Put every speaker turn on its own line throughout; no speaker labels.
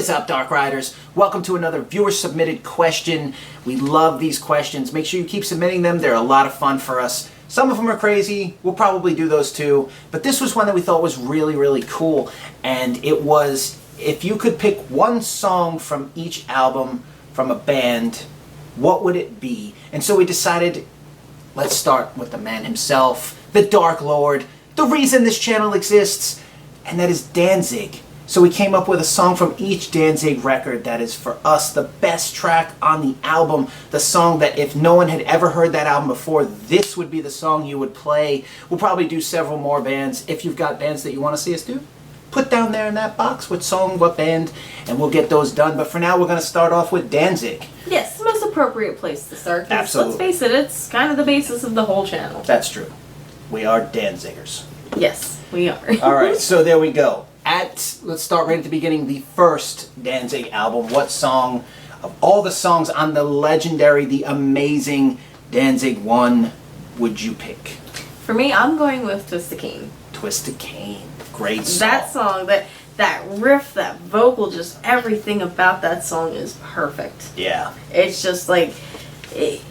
is up, Dark Riders? Welcome to another viewer-submitted question. We love these questions. Make sure you keep submitting them. They're a lot of fun for us. Some of them are crazy. We'll probably do those too. But this was one that we thought was really, really cool. And it was, if you could pick one song from each album from a band, what would it be? And so we decided, let's start with the man himself, the Dark Lord, the reason this channel exists, and that is Danzig. So we came up with a song from each Danzig record that is, for us, the best track on the album. The song that if no one had ever heard that album before, this would be the song you would play. We'll probably do several more bands. If you've got bands that you want to see us do, put down there in that box what song, what band, and we'll get those done. But for now, we're going to start off with Danzig.
Yes, the most appropriate place to start.
Absolutely.
Let's face it, it's kind of the basis of the whole channel.
That's true. We are Danzigers.
Yes, we are.
All right, so there we go. Let's start right at the beginning, the first Danzig album. What song of all the songs on the legendary, the amazing Danzig 1 would you pick?
For me, I'm going with Twist the Cane.
Twist the Cane. Great song.
That song, that riff, that vocal, just everything about that song is perfect.
Yeah.
It's just like,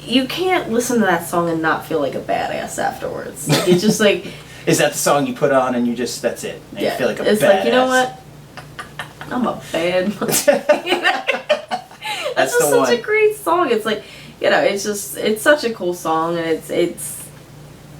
you can't listen to that song and not feel like a badass afterwards. Like, it's just like...
Is that the song you put on and you just, that's it? And
yeah,
you feel like a
it's
badass.
like, you know what? I'm a bad That's just such a great song. It's like, you know, it's such a cool song, and it's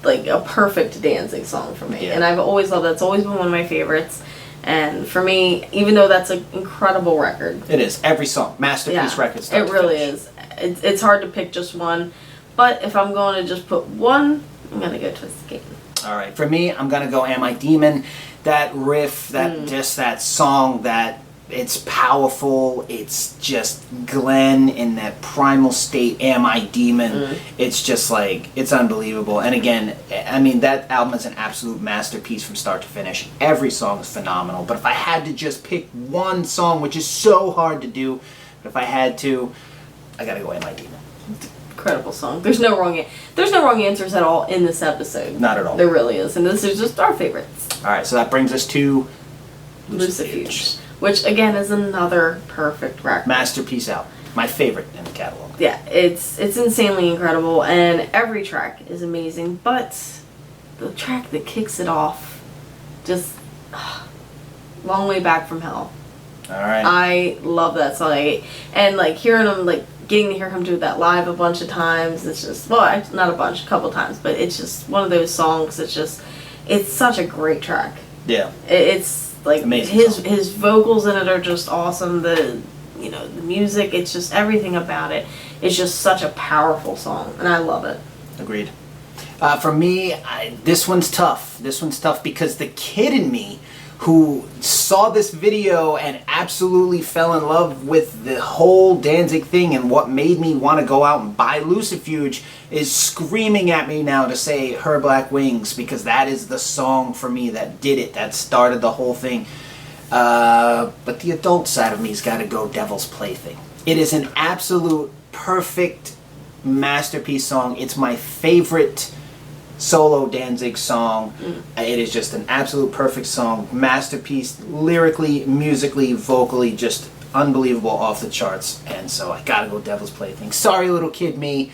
like a perfect Danzig song for me.
Yeah.
And I've always loved it. It's always been one of my favorites. And for me, even though that's an incredible record.
It is. Every song. Masterpiece record.
It really is. It's hard to pick just one. But if I'm going to just put one, I'm going to go Twist the Cane.
All right, for me, I'm gonna go "Am I Demon." That riff, just that song, that it's powerful. It's just Glenn in that primal state. "Am I Demon?" It's just like, it's unbelievable. And again, I mean, that album is an absolute masterpiece from start to finish. Every song is phenomenal. But if I had to just pick one song, which is so hard to do, but if I had to, I gotta go "Am I Demon."
Incredible song. There's no wrong answers at all in this episode.
Not at all.
There really is, and this is just our favorites.
All right, so that brings us to
Lucifuge, which again is another perfect record.
Masterpiece album. My favorite in the catalog.
Yeah, it's insanely incredible, and every track is amazing. But the track that kicks it off, just Long Way Back from Hell.
All right.
I love that song, and like hearing him getting to hear him do that live a bunch of times, it's just, well, not a bunch, a couple times, but it's just one of those songs it's such a great track.
Yeah.
It's like
amazing
his vocals in it are just awesome. The music, it's just everything about it. It's just such a powerful song, and I love it.
Agreed. For me, this one's tough. This one's tough because the kid in me who saw this video and absolutely fell in love with the whole Danzig thing and what made me want to go out and buy Lucifuge is screaming at me now to say Her Black Wings, because that is the song for me that did it, that started the whole thing. But the adult side of me's got to go Devil's Plaything. It is an absolute perfect masterpiece song. It's my favorite solo Danzig song. It is just an absolute perfect song, masterpiece, lyrically, musically, vocally, just unbelievable, off the charts. And so I gotta go Devil's Plaything. Sorry, little kid me.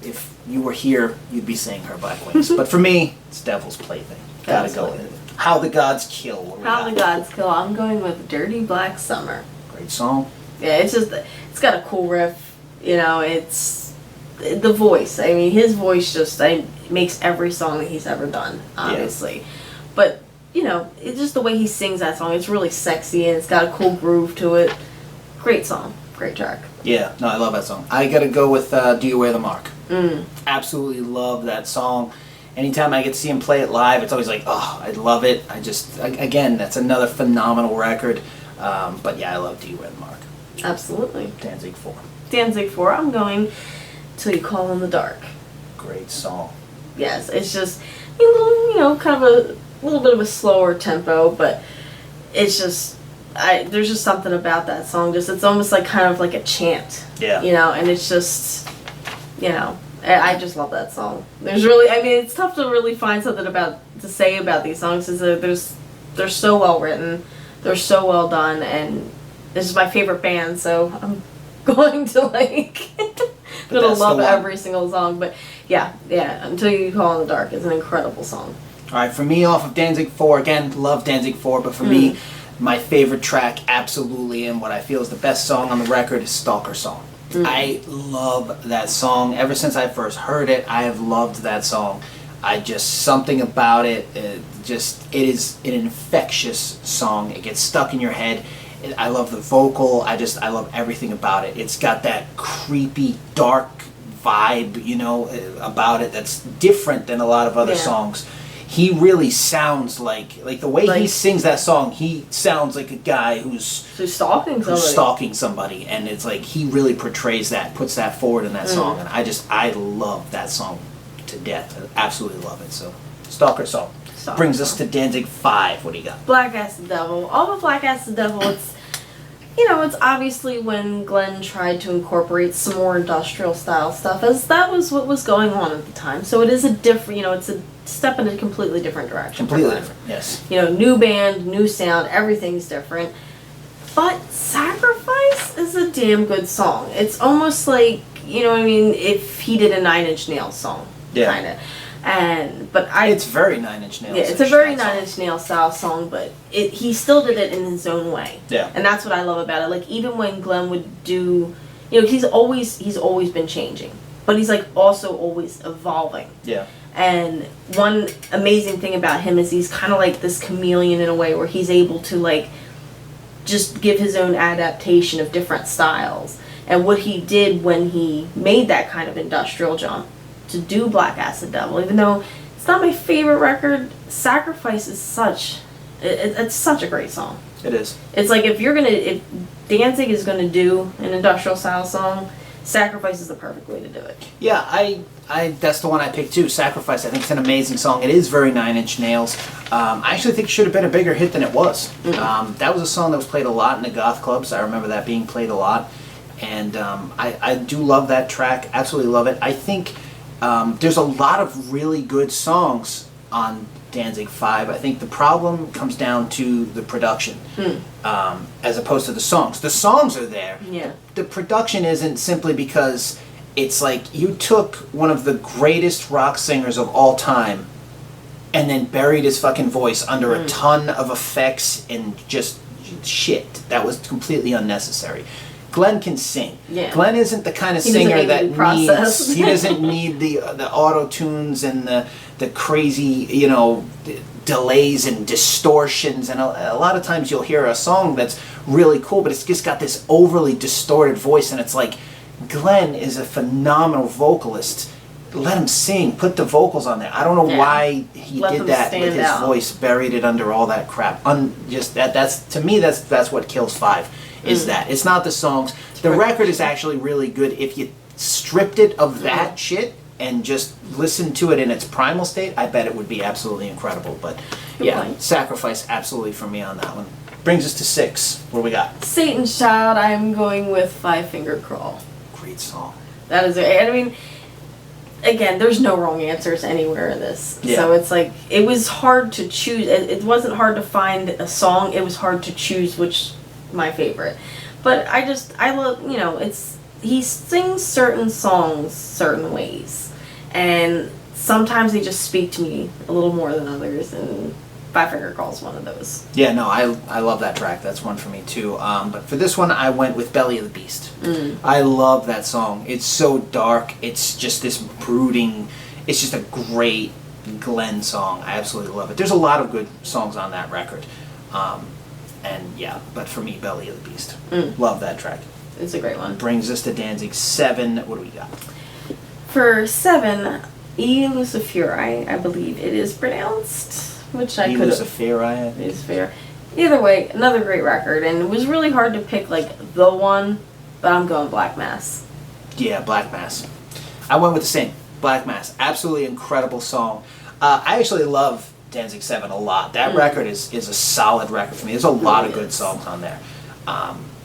If you were here, you'd be saying Her Black Wings. But for me, it's Devil's Plaything. Gotta go with it. How the Gods Kill.
How the Gods Kill. I'm going with Dirty Black Summer.
Great song.
Yeah, it's got a cool riff. It's the voice. I mean, his voice just makes every song that he's ever done, obviously. Yeah. But, it's just the way he sings that song. It's really sexy, and it's got a cool groove to it. Great song. Great track.
Yeah, no, I love that song. I gotta go with Do You Wear the Mark. Absolutely love that song. Anytime I get to see him play it live, it's always like, oh, I love it. Again, that's another phenomenal record. But yeah, I love Do You Wear the Mark.
Absolutely.
Danzig 4.
Danzig 4. I'm going Till You Call in the Dark.
Great song.
Yes, it's just, kind of a little bit of a slower tempo, but it's just, there's just something about that song. It's almost like kind of like a chant.
Yeah.
And it's just, I just love that song. It's tough to really find something to say about these songs, because they're so well written, they're so well done, and this is my favorite band, so I'm going to like gonna love every single song. But yeah, Until You Call in the Dark is an incredible song.
All right, for me, off of Danzig 4, again, love Danzig 4, but for me, my favorite track, absolutely, and what I feel is the best song on the record is Stalker Song. I love that song. Ever since I first heard it, I have loved that song. Something about it, it is an infectious song. It gets stuck in your head. I love the vocal. I love everything about it. It's got that creepy, dark vibe, you know, about it that's different than a lot of other songs. He really sounds like the way he sings that song, he sounds like a guy who's stalking somebody. And it's like he really portrays that, puts that forward in that song. And I love that song to death. I absolutely love it. So, Stalker Song. Brings us to Danzig 5. What do you got?
Black Acid Devil. All of Black Acid Devil, it's, you know, it's obviously when Glenn tried to incorporate some more industrial style stuff, as that was what was going on at the time. So it is a different, you know, it's a step in a completely different direction.
Completely different, yes.
You know, new band, new sound, everything's different. But Sacrifice is a damn good song. It's almost like, you know what I mean, if he did a Nine Inch Nails song, kind of. It's very Nine Inch Nails. Yeah, it's a very Nine Inch Nails style song, but he still did it in his own way.
Yeah.
And that's what I love about it. Like, even when Glenn would do, you know, he's always been changing, but he's like also always evolving.
Yeah.
And one amazing thing about him is he's kind of like this chameleon in a way, where he's able to like just give his own adaptation of different styles. And what he did when he made that kind of industrial jump to do Black Acid Devil, even though it's not my favorite record, Sacrifice is it's such a great song.
It is.
It's like if Danzig is gonna do an industrial style song, Sacrifice is the perfect way to do it.
Yeah, I that's the one I picked too. Sacrifice. I think it's an amazing song. It is very Nine Inch Nails. I actually think it should have been a bigger hit than it was. That was a song that was played a lot in the goth clubs. I remember that being played a lot, and I do love that track. Absolutely love it. I think there's a lot of really good songs on Danzig 5. I think the problem comes down to the production, as opposed to the songs. The songs are there.
Yeah.
The production isn't, simply because it's like you took one of the greatest rock singers of all time and then buried his fucking voice under a ton of effects and just shit. That was completely unnecessary. Glenn can sing. Yeah. Glenn isn't the kind of singer that needs. He doesn't need the auto tunes and the crazy, you know, delays and distortions. And a lot of times you'll hear a song that's really cool, but it's just got this overly distorted voice, and it's like, Glenn is a phenomenal vocalist. Let him sing. Put the vocals on there. I don't know why he did that with his voice, buried it under all that crap. That's to me. That's what kills 5. Is that it's not the songs. The record is actually really good if you stripped it of that shit and just listened to it in its primal state. I bet it would be absolutely incredible. But Sacrifice absolutely for me on that one. Brings us to 6. What do we got?
Satan's Child. I'm going with Five Finger Crawl.
Great song.
That is it. I mean, again, there's no wrong answers anywhere in this. Yeah. So it's like, it was hard to choose. It wasn't hard to find a song. It was hard to choose which my favorite. But I love, you know, he sings certain songs certain ways. And sometimes they just speak to me a little more than others. And Five Finger Crawl is one of those. Yeah, no, I love that track. That's one for me too. But for this one, I went with Belly of the Beast. I love that song. It's so dark. It's just this brooding. It's just a great Glenn song. I absolutely love it. There's a lot of good songs on that record. And yeah, but for me, Belly of the Beast. Love that track. It's a great one. Brings us to Danzig 7. What do we got? For 7, E Luciferi, I believe it is pronounced. Which I could have. Luciferi. Either way, another great record, and it was really hard to pick like the one, but I'm going Black Mass. Yeah, Black Mass. I went with the same. Black Mass. Absolutely incredible song. I actually love Danzig 7 a lot. That record is a solid record for me. There's a lot of good songs on there.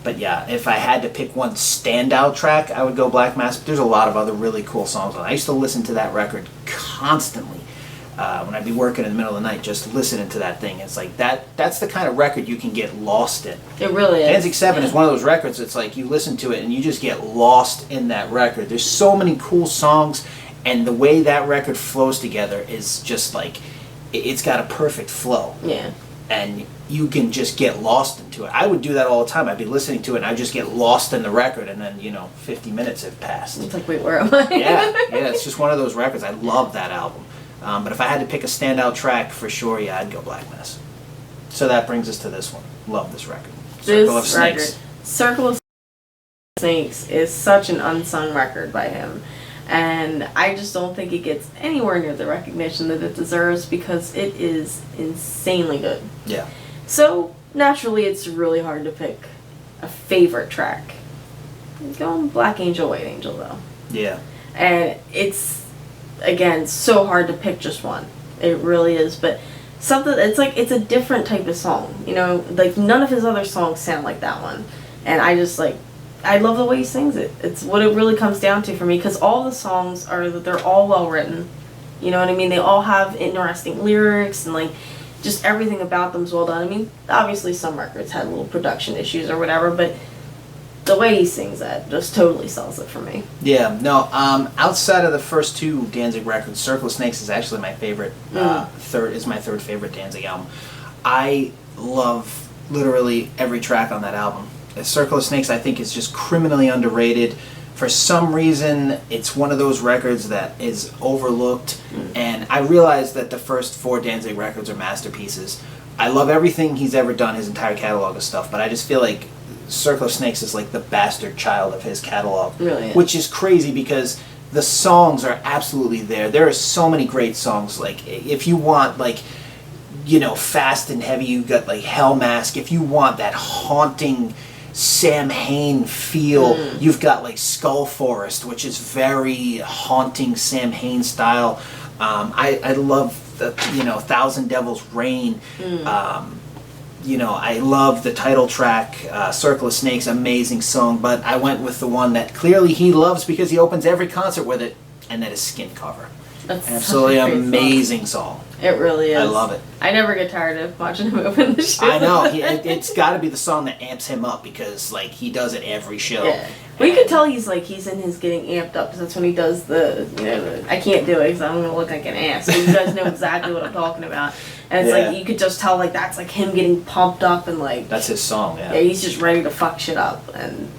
But yeah, if I had to pick one standout track, I would go Black Mass. But there's a lot of other really cool songs on it. I used to listen to that record constantly.
when I'd be working in the middle of the night, just listening to that thing. It's like that's the kind of record you can get lost in.
It really is.
Danzig 7 is one of those records. It's like you listen to it and you just get lost in that record. There's so many cool songs, and the way that record flows together is just like, it's got a perfect flow.
Yeah.
And you can just get lost into it. I would do that all the time. I'd be listening to it and I'd just get lost in the record, and then 50 minutes have passed.
It's like, wait, where am I?
Yeah, it's just one of those records. I love that album. But if I had to pick a standout track, for sure, yeah, I'd go Black Mass. So that brings us to this one. Love this record. Circle of Snakes.
Circle of Snakes is such an unsung record by him. And I just don't think it gets anywhere near the recognition that it deserves, because it is insanely good.
Yeah.
So, naturally, it's really hard to pick a favorite track. Going Black Angel, White Angel, though.
Yeah.
And it's, again, so hard to pick just one. It really is. But something, it's like, it's a different type of song. Like, none of his other songs sound like that one. And I just, like, I love the way he sings it. It's what it really comes down to for me, because all the songs they're all well written. You know what I mean? They all have interesting lyrics, and like just everything about them's well done. I mean, obviously some records had little production issues or whatever, but the way he sings that just totally sells it for me.
Yeah, no, outside of the first two Danzig records, Circle of Snakes is actually my favorite. My third favorite Danzig album. I love literally every track on that album. Circle of Snakes, I think, is just criminally underrated. For some reason, it's one of those records that is overlooked, and I realize that the first four Danzig records are masterpieces. I love everything he's ever done, his entire catalog of stuff, but I just feel like Circle of Snakes is like the bastard child of his catalog.
Really is.
Which is crazy, because the songs are absolutely there. There are so many great songs. Like, if you want, like, fast and heavy, you got like Hell Mask. If you want that haunting Sam Hain feel, you've got like Skull Forest, which is very haunting Sam Hain style. I love the Thousand Devils Rain. I love the title track, Circle of Snakes, amazing song, but I went with the one that clearly he loves because he opens every concert with it, and that is Skin Cover.
That's
absolutely amazing song.
It really is.
I love it.
I never get tired of watching him open the show.
I know. It's got to be the song that amps him up, because like he does it every show.
Yeah. Well, you can tell he's in his getting amped up, because that's when he does I can't do it because I'm going to look like an ass. So you guys know exactly what I'm talking about. And it's like, you could just tell like that's like him getting pumped up, and like...
That's his song, yeah.
Yeah, he's just ready to fuck shit up, and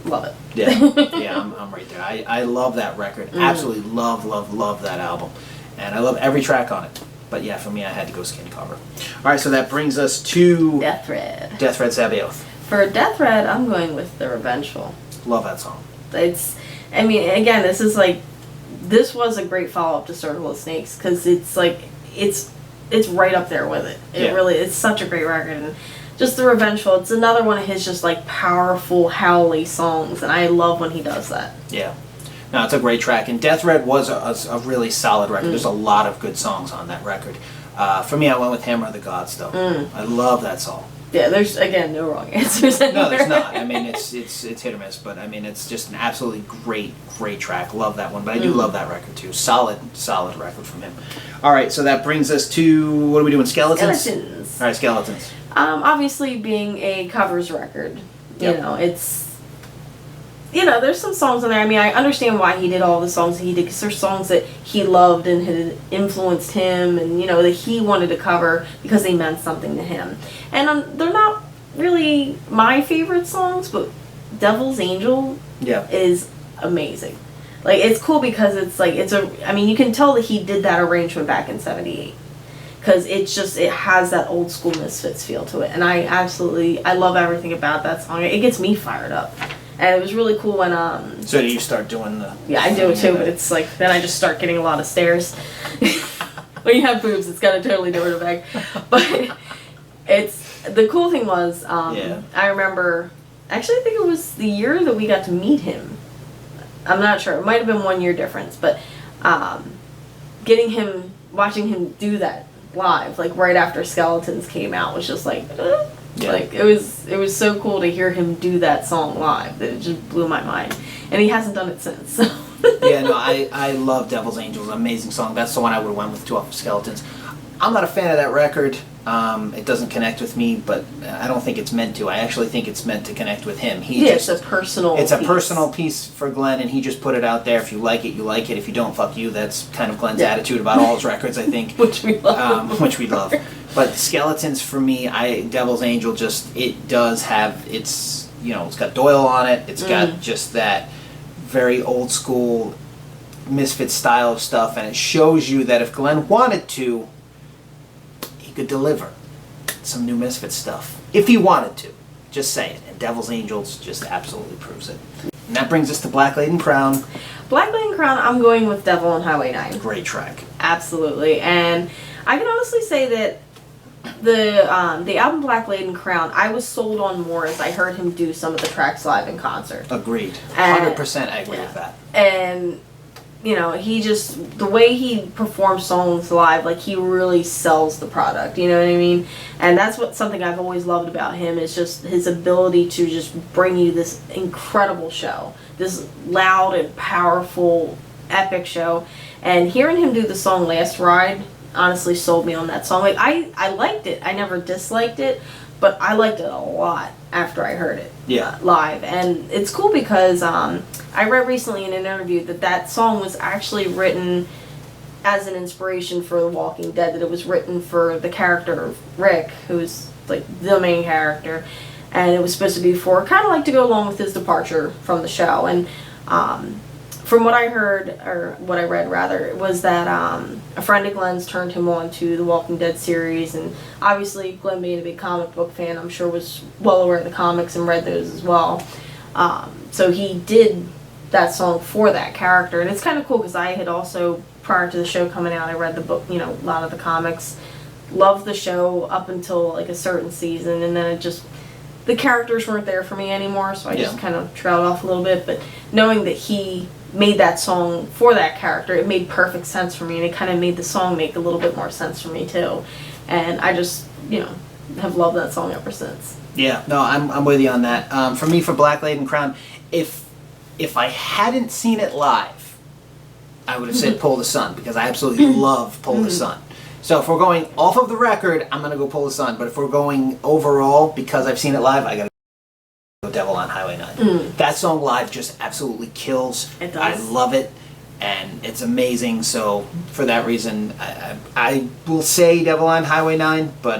love it.
Yeah, I'm right there. I love that record. Absolutely love that album. And I love every track on it. But yeah, for me, I had to go Skin Cover. All right, so that brings us to...
Death Thread.
Death Thread Sabaoth.
For Death Thread, I'm going with The Revengeful.
Love that song.
Again, this was a great follow-up to Circle of Snakes, because it's like, it's right up there with it. It's such a great record. And just The Revengeful, it's another one of his just like powerful, howly songs, and I love when he does that. Yeah.
No, it's a great track, and Death Thread was a really solid record. There's a lot of good songs on that record. For me, I went with Hammer of the Gods, though. I love that song.
Yeah, there's, again, no wrong answers anywhere.
No, there's not. I mean, it's hit or miss, but I mean, it's just an absolutely great track. Love that one, but I do love that record, too. Solid record from him. All right, so that brings us to, what are we doing, Skeletons? All right, Skeletons.
Obviously, being a covers record, there's some songs on there. I mean, I understand why he did all the songs that he did, because there's songs that he loved and had influenced him, and that he wanted to cover because they meant something to him. And they're not really my favorite songs, but Devil's Angel is amazing. Like, it's cool because it's like, you can tell that he did that arrangement back in '78. Because it has that old school Misfits feel to it. And I love everything about that song. It gets me fired up. And it was really cool when
So do you start doing the...
Yeah, I do it too, but it's like, then I just start getting a lot of stares. When you have boobs, it's got a totally different effect. But the cool thing was, I remember, actually I think it was the year that we got to meet him. I'm not sure, it might have been 1 year difference, but watching him do that live, like right after Skeletons came out, was just like... Like, it was so cool to hear him do that song live that it just blew my mind. And he hasn't done it since. So.
Yeah, no, I love Devil's Angels. Amazing song. That's the one I would have went with, 2 off of Skeletons. I'm not a fan of that record. It doesn't connect with me, but I don't think it's meant to. I actually think it's meant to connect with him.
It's a personal
It's a personal piece for Glenn, and he just put it out there. If you like it, you like it. If you don't, fuck you. That's kind of Glenn's attitude about all his records, I think.
Which we love.
Which we love. But Skeletons, for me, Devil's Angel, it does have, it's got Doyle on it. It's got just that very old school Misfit style of stuff, and it shows you that if Glenn wanted to, he could deliver some new Misfit stuff. If he wanted to. Just saying. And Devil's Angels just absolutely proves it. And that brings us to Black Laden Crown.
Black Laden Crown, I'm going with Devil on Highway 9.
Great track.
Absolutely. And I can honestly say that the album Black Laden Crown, I was sold on more as I heard him do some of the tracks live in concert.
Agreed. 100% I agree with that.
And, he just, the way he performs songs live, like, he really sells the product, you know what I mean? And that's something I've always loved about him, is just his ability to just bring you this incredible show. This loud and powerful, epic show. And hearing him do the song Last Ride honestly sold me on that song. Like, I liked it. I never disliked it, but I liked it a lot after I heard it live. And it's cool because I read recently in an interview that song was actually written as an inspiration for The Walking Dead, that it was written for the character of Rick, who's like the main character, and it was supposed to be for kind of like to go along with his departure from the show. And from what I heard, or what I read rather, was that a friend of Glenn's turned him on to the Walking Dead series, and obviously Glenn being a big comic book fan, I'm sure was well aware of the comics and read those as well. So he did that song for that character, and it's kind of cool because I had also, prior to the show coming out, I read the book, a lot of the comics, loved the show up until like a certain season, and then it just, the characters weren't there for me anymore, so I just kind of trailed off a little bit. But knowing that he made that song for that character, it made perfect sense for me, and it kind of made the song make a little bit more sense for me too. And I just, have loved that song ever since.
Yeah, no, I'm with you on that. For me, for Black Laden Crown, if I hadn't seen it live, I would have said Pull the Sun, because I absolutely love Pull the Sun. So if we're going off of the record, I'm going to go Pull the Sun. But if we're going overall, because I've seen it live, I got to go Devil on Highway 9. That song live just absolutely kills.
It does.
I love it, and it's amazing. So for that reason, I will say Devil on Highway 9, but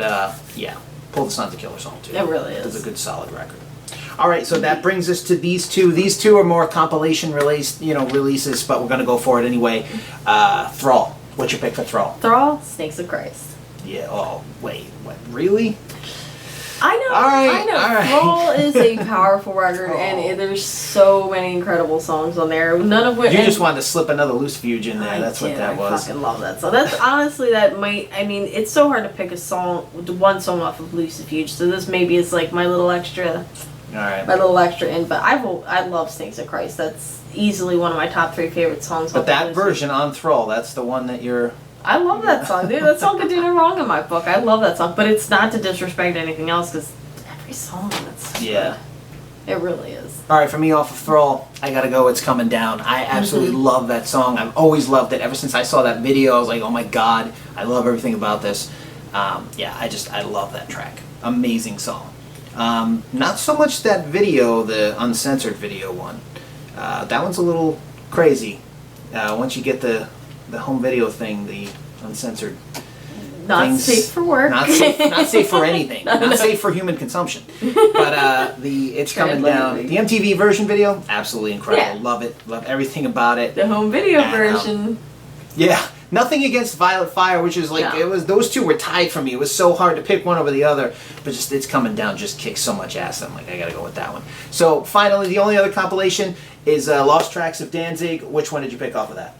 yeah, Pull the Sun's a killer song too.
It really is.
It's a good solid record. All right, so that brings us to these two. These two are more compilation releases, but we're going to go for it anyway. Thrall. What's your pick for Thrall?
Thrall, Snakes of Christ.
Yeah. Oh, wait. What? Really?
I know.
All right.
I know.
All right.
Thrall is a powerful record, and there's so many incredible songs on there. None of which
you just wanted to slip another Lucifuge in there. That's what that was.
I fucking love that song. That's honestly it's so hard to pick one song off of Lucifuge. So this maybe is like my little extra.
All right.
My little extra in, but I love Snakes of Christ. That's easily one of my top 3 favorite songs.
But that version on Thrall, that's the one that you're...
I love that song, dude. That song could do no wrong in my book. I love that song, but it's not to disrespect anything else, because every song, that's
yeah,
good. It really is.
All right, for me, off of Thrall, I gotta go It's Coming Down. I absolutely love that song. I've always loved it. Ever since I saw that video, I was like, oh my god, I love everything about this. Yeah, I love that track. Amazing song. Not so much that video, the uncensored video one. That one's a little crazy. Once you get the home video thing, the uncensored.
Not safe for work.
Not safe for anything. Not safe for human consumption. But the It's Coming Down. The MTV version video, absolutely incredible.
Yeah.
Love it. Love everything about it.
The home video version.
Yeah. Nothing against Violet Fire, which is like, it was, those two were tied for me. It was so hard to pick one over the other, but just It's Coming Down just kicks so much ass. I'm like, I gotta go with that one. So finally, the only other compilation is Lost Tracks of Danzig. Which one did you pick off of that?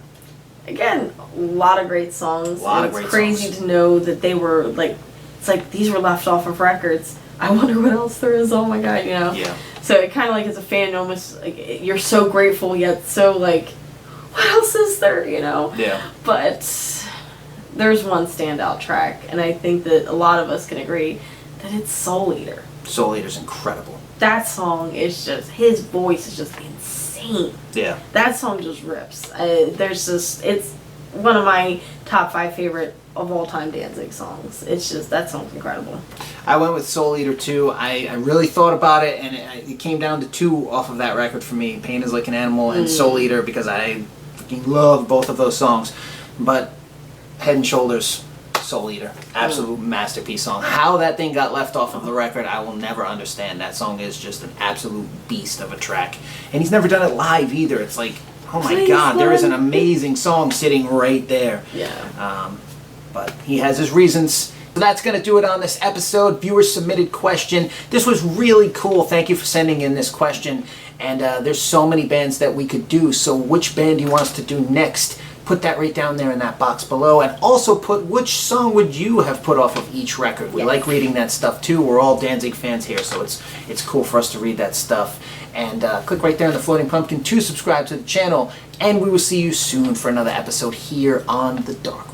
Again, a lot of great songs. It's crazy to know that they were like, it's like these were left off of records. I wonder what else there is. Oh my god,
Yeah.
So it kind of like as a fan, almost like you're so grateful yet so like, what else is there,
Yeah.
But there's one standout track, and I think that a lot of us can agree that it's Soul Eater.
Soul Eater's incredible.
That song is just, his voice is just insane. insane.
Yeah.
That song just rips. It's one of my top 5 favorite of all time Danzig songs. It's just, that song's incredible.
I went with Soul Eater too. I really thought about it, and it came down to 2 off of that record for me. Pain is Like an Animal and Soul Eater, because I freaking love both of those songs. But Head and Shoulders, Soul Eater, absolute masterpiece song. How that thing got left off of the record, I will never understand. That song is just an absolute beast of a track. And he's never done it live either. It's like, oh my God, there is an amazing song sitting right there.
Yeah.
But he has his reasons. So that's going to do it on this episode. Viewer submitted question. This was really cool. Thank you for sending in this question. And there's so many bands that we could do. So which band do you want us to do next? Put that right down there in that box below. And also put which song would you have put off of each record. We like reading that stuff too. We're all Danzig fans here, so it's cool for us to read that stuff. And click right there on the floating pumpkin to subscribe to the channel. And we will see you soon for another episode here on The Dark